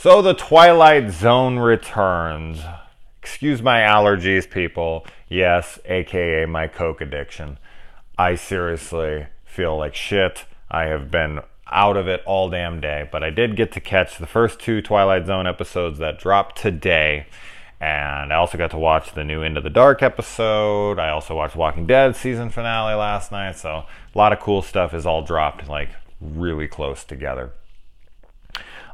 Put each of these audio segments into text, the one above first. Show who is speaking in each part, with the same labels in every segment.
Speaker 1: So the Twilight Zone returns. Excuse my allergies, people. Yes, aka my Coke addiction. I seriously feel like shit. I have been out of it all damn day, but I did get to catch the first 2 Twilight Zone episodes that dropped today. And I also got to watch the new Into the Dark episode. I also watched Walking Dead season finale last night. So a lot of cool stuff is all dropped like really close together.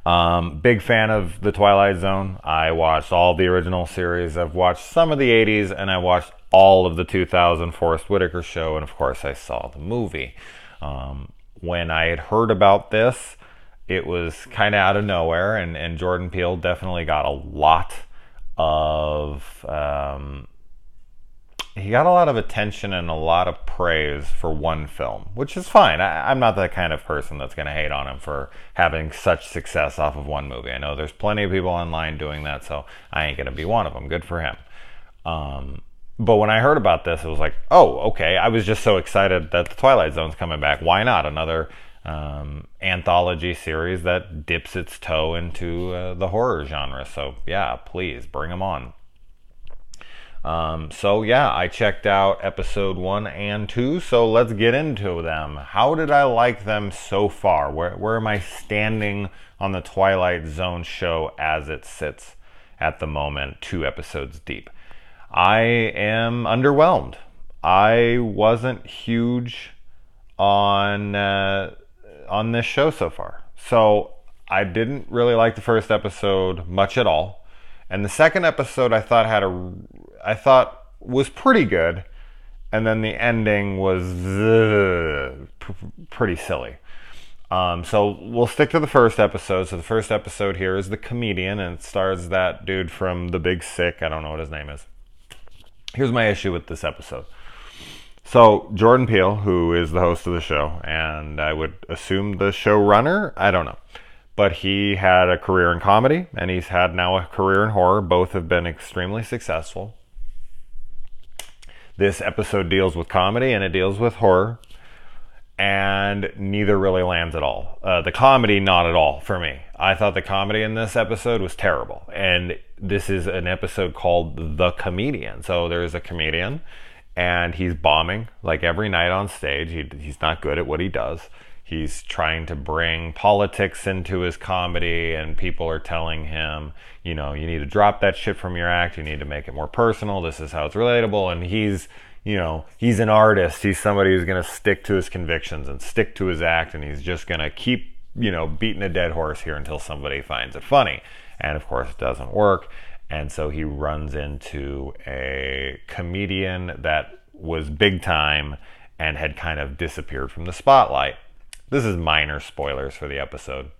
Speaker 1: Big fan of the Twilight Zone. I watched all the original series. I've watched some of the 80s, and I watched all of the 2000 Forest Whitaker show, and of course I saw the movie. When I had heard about this, it was kind of out of nowhere, and Jordan Peele definitely got a lot of attention and a lot of praise for one film, which is fine. I'm not the kind of person that's going to hate on him for having such success off of one movie. I know there's plenty of people online doing that, so I ain't going to be one of them. Good for him. But when I heard about this, it was like, oh, okay. I was just so excited that the Twilight Zone's coming back. Why not? Another anthology series that dips its toe into the horror genre. So yeah, please bring them on. So yeah, I checked out episode 1 and 2, so let's get into them. How did I like them so far? Where am I standing on the Twilight Zone show as it sits at the moment, 2 episodes deep? I am underwhelmed. I wasn't huge on this show so far. So I didn't really like the first episode much at all. And the second episode I thought was pretty good, and then the ending was pretty silly. So we'll stick to the first episode. So the first episode here is The Comedian, and it stars that dude from The Big Sick. I don't know what his name is. Here's my issue with this episode. So Jordan Peele, who is the host of the show, and I would assume the showrunner, I don't know. But he had a career in comedy, and he's had now a career in horror. Both have been extremely successful. This episode deals with comedy, and it deals with horror, and neither really lands at all. The comedy, not at all for me. I thought the comedy in this episode was terrible, and this is an episode called The Comedian. So there's a comedian, and he's bombing like every night on stage. He's not good at what he does. He's trying to bring politics into his comedy, and people are telling him, you know, you need to drop that shit from your act. You need to make it more personal. This is how it's relatable. And he's an artist. He's somebody who's going to stick to his convictions and stick to his act. And he's just going to keep, beating a dead horse here until somebody finds it funny. And of course it doesn't work. And so he runs into a comedian that was big time and had kind of disappeared from the spotlight. This is minor spoilers for the episode.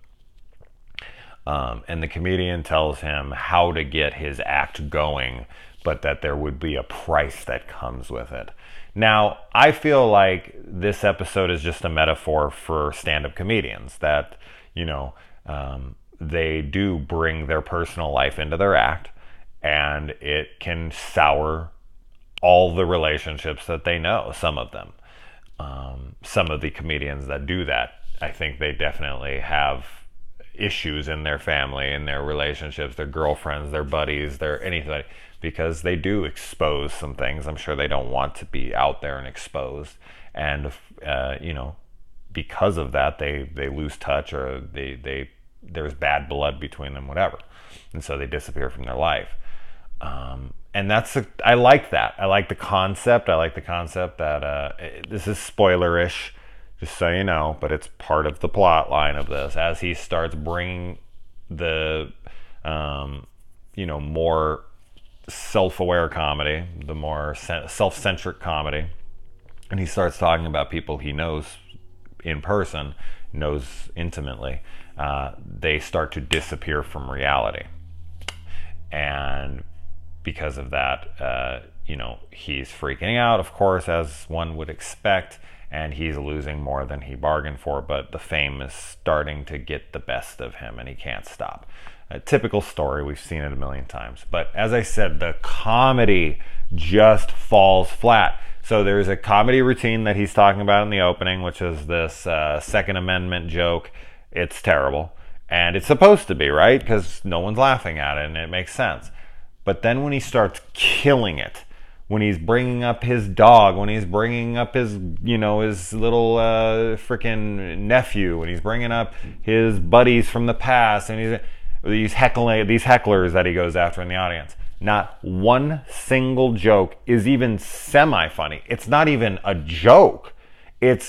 Speaker 1: And the comedian tells him how to get his act going, but that there would be a price that comes with it. Now, I feel like this episode is just a metaphor for stand-up comedians, that, they do bring their personal life into their act, and it can sour all the relationships that they know, some of them. Some of the comedians that do that, I think they definitely have issues in their family, in their relationships, their girlfriends, their buddies, their anything, because they do expose some things. I'm sure they don't want to be out there and exposed. And, because of that, they lose touch, or there's bad blood between them, whatever. And so they disappear from their life. And I like that. I like the concept. I like the concept that this is spoilerish, just so you know, but it's part of the plot line of this. As he starts bringing the, more self-aware comedy, the more self-centric comedy, and he starts talking about people he knows in person, knows intimately, they start to disappear from reality. And because of that, he's freaking out, of course, as one would expect, and he's losing more than he bargained for, but the fame is starting to get the best of him, and he can't stop. A typical story, we've seen it a million times. But as I said, the comedy just falls flat. So there's a comedy routine that he's talking about in the opening, which is this Second Amendment joke. It's terrible. And it's supposed to be, right? Because no one's laughing at it and it makes sense. But then when he starts killing it, when he's bringing up his dog, when he's bringing up his, his little freaking nephew, when he's bringing up his buddies from the past, and these hecklers that he goes after in the audience. Not one single joke is even semi-funny. It's not even a joke. And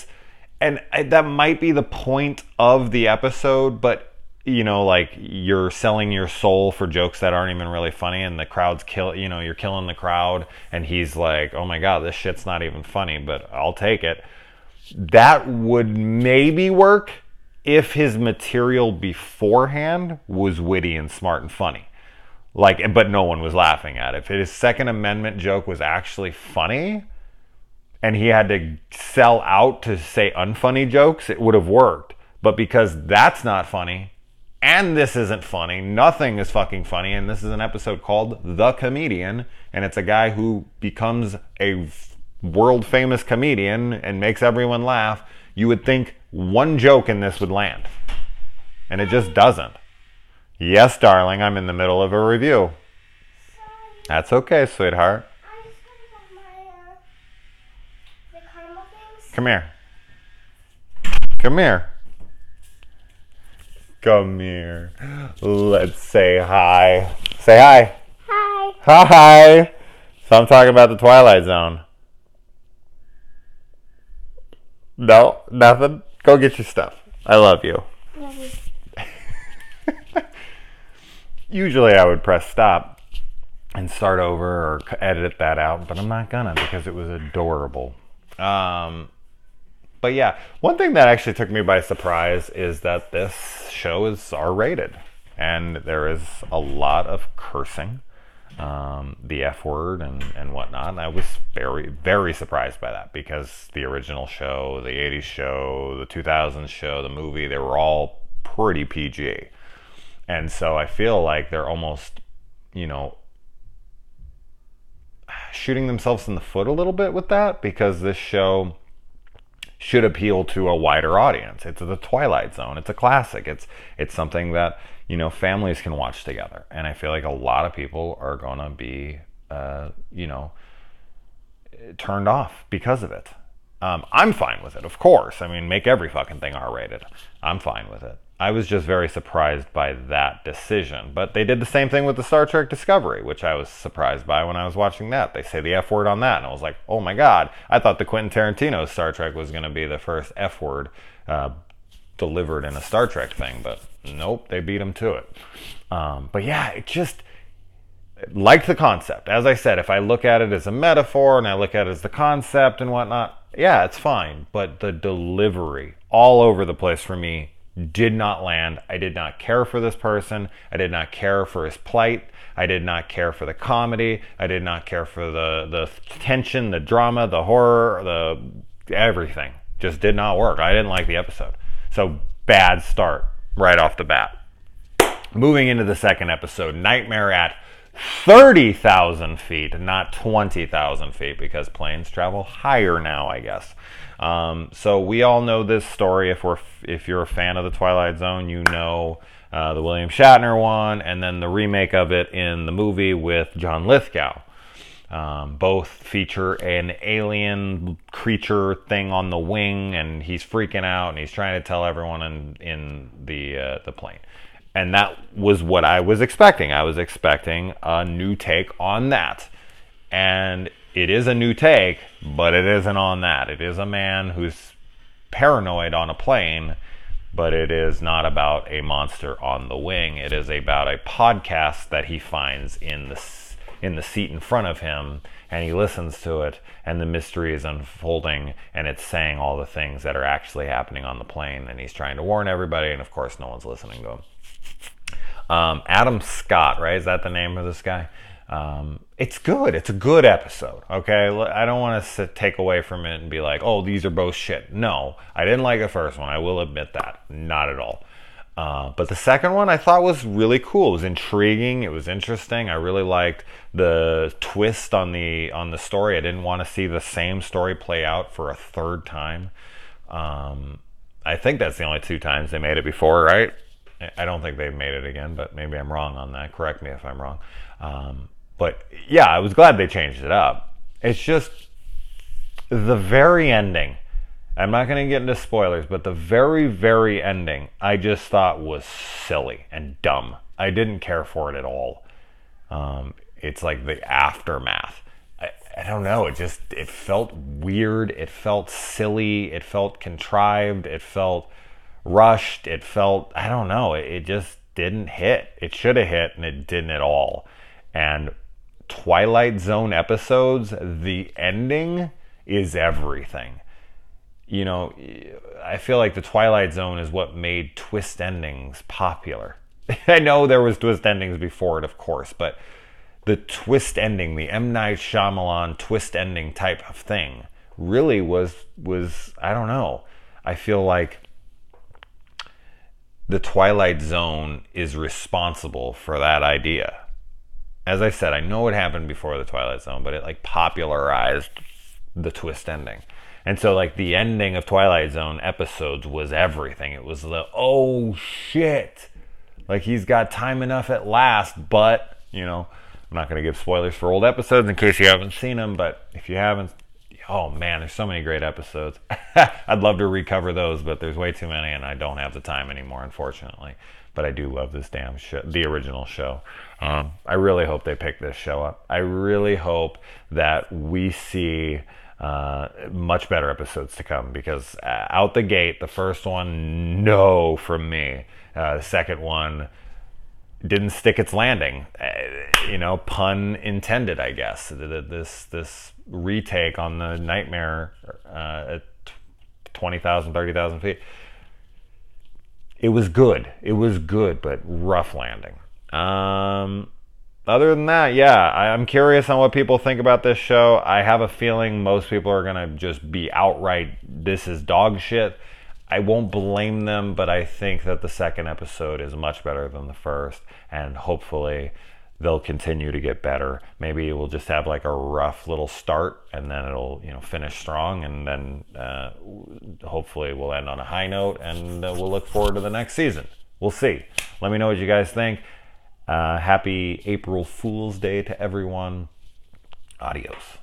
Speaker 1: that might be the point of the episode, but like you're selling your soul for jokes that aren't even really funny, and the crowd's you're killing the crowd, and he's like, oh my God, this shit's not even funny, but I'll take it. That would maybe work if his material beforehand was witty and smart and funny. But no one was laughing at it. If his Second Amendment joke was actually funny, and he had to sell out to say unfunny jokes, it would have worked. But because that's not funny, and this isn't funny, nothing is fucking funny, and this is an episode called The Comedian, and it's a guy who becomes a world famous comedian and makes everyone laugh, you would think one joke in this would land. And it just doesn't. Yes, darling, I'm in the middle of a review. Sorry. That's okay, sweetheart. I just want to get the caramel things. Come here. Come here. Come here. Let's say hi. Say hi. Hi. Hi. So I'm talking about the Twilight Zone. No, nothing. Go get your stuff. I love you. Love you. Usually I would press stop and start over or edit that out, but I'm not gonna because it was adorable. But yeah, one thing that actually took me by surprise is that this show is R-rated, and there is a lot of cursing, the F word and whatnot, and I was very, very surprised by that because the original show, the 80s show, the 2000s show, the movie, they were all pretty PG. And so I feel like they're almost, shooting themselves in the foot a little bit with that, because this show should appeal to a wider audience. It's the Twilight Zone. It's a classic. It's something that, families can watch together. And I feel like a lot of people are going to be, turned off because of it. I'm fine with it, of course. I mean, make every fucking thing R-rated. I'm fine with it. I was just very surprised by that decision. But they did the same thing with the Star Trek Discovery, which I was surprised by when I was watching that. They say the F word on that, and I was like, oh my God. I thought the Quentin Tarantino Star Trek was going to be the first F word delivered in a Star Trek thing, but nope, they beat him to it. But yeah, it just... liked the concept. As I said, if I look at it as a metaphor and I look at it as the concept and whatnot, yeah, it's fine. But the delivery all over the place for me did not land. I did not care for this person. I did not care for his plight. I did not care for the comedy. I did not care for the tension, the drama, the horror, the everything. Just did not work. I didn't like the episode. So bad start right off the bat. Moving into the second episode, Nightmare at 30,000 feet, not 20,000 feet, because planes travel higher now, I guess. So we all know this story. If you're a fan of the Twilight Zone, you know the William Shatner one, and then the remake of it in the movie with John Lithgow. Both feature an alien creature thing on the wing, and he's freaking out, and he's trying to tell everyone in the plane. And that was what I was expecting. I was expecting a new take on that. And it is a new take, but it isn't on that. It is a man who's paranoid on a plane, but it is not about a monster on the wing. It is about a podcast that he finds in the seat in front of him, and he listens to it, and the mystery is unfolding, and it's saying all the things that are actually happening on the plane, and he's trying to warn everybody, and of course no one's listening to him. Adam Scott, right? Is that the name of this guy? It's good. It's a good episode, okay? I don't want to take away from it and be like, oh, these are both shit. No, I didn't like the first one. I will admit that. Not at all. But the second one I thought was really cool. It was intriguing. It was interesting. I really liked the twist on the story. I didn't want to see the same story play out for a third time. I think that's the only 2 times they made it before, right? I don't think they've made it again, but maybe I'm wrong on that. Correct me if I'm wrong. But yeah, I was glad they changed it up. It's just the very ending. I'm not going to get into spoilers, but the very, very ending I just thought was silly and dumb. I didn't care for it at all. It's like the aftermath. I don't know. It felt weird. It felt silly. It felt contrived. It felt rushed. It felt, I don't know. It just didn't hit. It should have hit, and it didn't at all. And Twilight Zone episodes, the ending is everything. You know, I feel like the Twilight Zone is what made twist endings popular. I know there was twist endings before it, of course, but the twist ending, the M. Night Shyamalan twist ending type of thing really was I don't know. I feel like the Twilight Zone is responsible for that idea. As I said, I know it happened before the Twilight Zone, but it like popularized the twist ending. And so like the ending of Twilight Zone episodes was everything. It was the, oh shit, like he's got time enough at last. But, you know, I'm not going to give spoilers for old episodes in case you haven't seen them, but if you haven't, oh man, there's so many great episodes. I'd love to recover those, but there's way too many and I don't have the time anymore, unfortunately. But I do love this damn show, the original show. I really hope they pick this show up. I really hope that we see much better episodes to come, because out the gate, the first one, no from me. The second one didn't stick its landing. You know, pun intended, I guess. This retake on the Nightmare at 20,000, 30,000 feet. It was good. It was good, but rough landing. Other than that, yeah, I'm curious on what people think about this show. I have a feeling most people are going to just be outright, this is dog shit. I won't blame them, but I think that the second episode is much better than the first, and hopefully they'll continue to get better. Maybe we'll just have like a rough little start, and then it'll, you know, finish strong, and then hopefully we'll end on a high note, and we'll look forward to the next season. We'll see. Let me know what you guys think. Happy April Fool's Day to everyone. Adios.